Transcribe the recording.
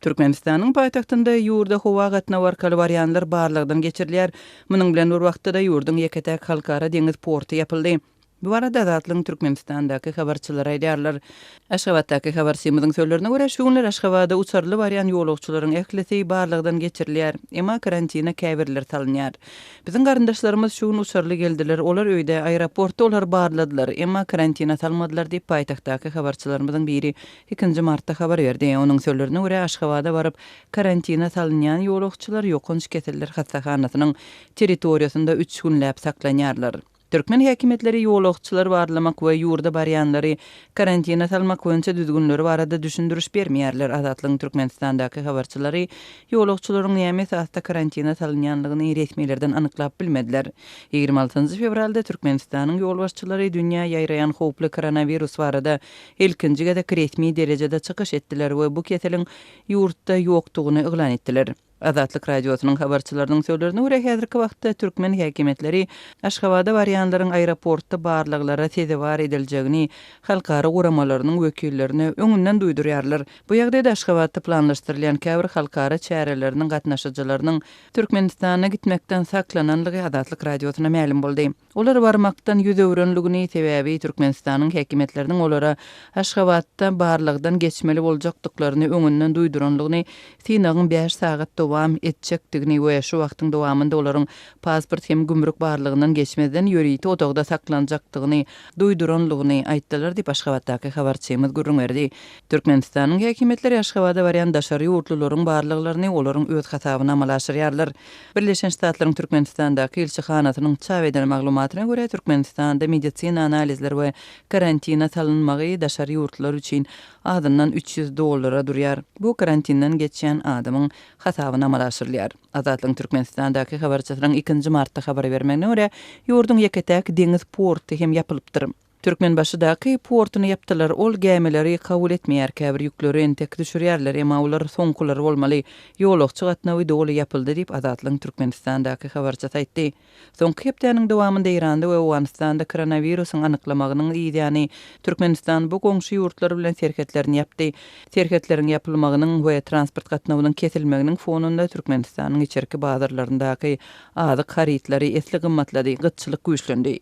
Türkmenistanyň paýtagtynda ýurda howa gatnaw arkaly barýanlar barlygdan geçirilýär. Munyň bilen bir wagtda ýurdun ýeketäk halkara deňiz porty ýapyldy. Bu arada Azatlyň Türkmenistandaky habarçylar aýdýarlar. Aşgabatdaky habarçymyzyň sözlerine görä şu günler Aşgabada uçarly barýan ýolagçylaryň ählisi barlygdan geçirilýär. Emma karantina käbirler salynýar. Biziň garyndaşlarymyz şu gün uçarly geldiler. Olar öýde aeroportda olar barladylar. Emma karantina salmadylar diýip paýtagtdaky habarçylarymyzyň biri 2 martda habar berdi. Onuň sözlerine görä Aşgabada baryp karantina salynýan ýolagçylar ýokunç keseller hastakanasynyň territoriýasynda 3 günläp saklanýarlar. Türkmen häkimetleri ýolagçylar barlamak we ýurda barýanlary karantina salmak boýunça düzgünleri barada düşündürüş bermeýärler. Azatlyň Türkmenistandaky habarçylary ýolagçylaryň näme esasda karantina salynýanlygyny resmilerden anyklap bilmediler. 26 fevralda Türkmenistanyň ýolbaşçylary dünýä ýaýrayan howply koronavirus barada ilkinji gedek resmi derejede çykyş etdiler we bu keseliň ýurtda ýokdugyny eglan etdiler. Azatlyk radiosynyň habarçylarynyň sözlerine görä häzirki wagtda türkmen häkimetleri Aşgabada barýanlaryň aeroportda barlyklara tezewar ediljegini halkara guramalarynyň wekillerini öňünden duýdurýarlar. Bu ýagdaýda Aşgabada planlaşdyrylýan käbir halkara çäreleriniň gatnaşyjylarynyň Türkmenistana gitmekden saklananlygy Azatlyk radiosyna ma'lum boldy. Olar barmakdan ýüz öwrenligini sebäbi Türkmenistanyň häkimetleriniň olara Aşgabada barlygdan geçmeli boljakdyklaryny öňünden duýduranlygyny synagyň 5 sagat dowam etjekdigini we şu wagtyň dowamında olaryň pasport hem gümrük barlygyndan geçmeden ýöriti odagda saklanjakdygyny duýduranlygyny aýtdylar diýip Aşgabatdaky habarçymyz gürrüňerdi. Türkmenistanyň häkimetleri Aşgabada barýan daşary ýurtlularyň barlyklaryny olaryň öz hasabyna amalaşdyrýarlar. Birleşen Ştatlaryň Türkmenistandaky elçihanasynyň çap eden maglumatyna görä Türkmenistanda medisina analizler we karantina salynmagy daşary ýurtlar üçin adından $300 durýar. Bu karantindan geçýän adamyň hasabyna amalaşdyrylýar. Azatlyň Türkmenistandaky habarçylaryň 2 martda habar bermegine görä ýurdun ýeketäk deňiz porty hem ýapylypdyr. Türkmenbaşydaky portuny ýapdylar. Ol gämeleri kabul etmeýär, käbir ýükleri entek düşürýärler, emma olar soňkular bolmaly. Ýolagçy gatnawy doly ýapyldy diýip Azatlyň Türkmenistandaky habarçysy aýtdy. Soňky hepdeniň dowamında Iranda we Awganistanda koronawirusyň anyklamagynyň ýygyny Türkmenistan bu goňşy ýurtlar bilen serhetlerini ýapdy. Serhetlerin ýapylmagynyň we transport gatnawynyň kesilmeginiň fonunda Türkmenistanyň içerki bazarlaryndaky azyk haritlary esli gymmatlady, gytçylyk güýçlendi.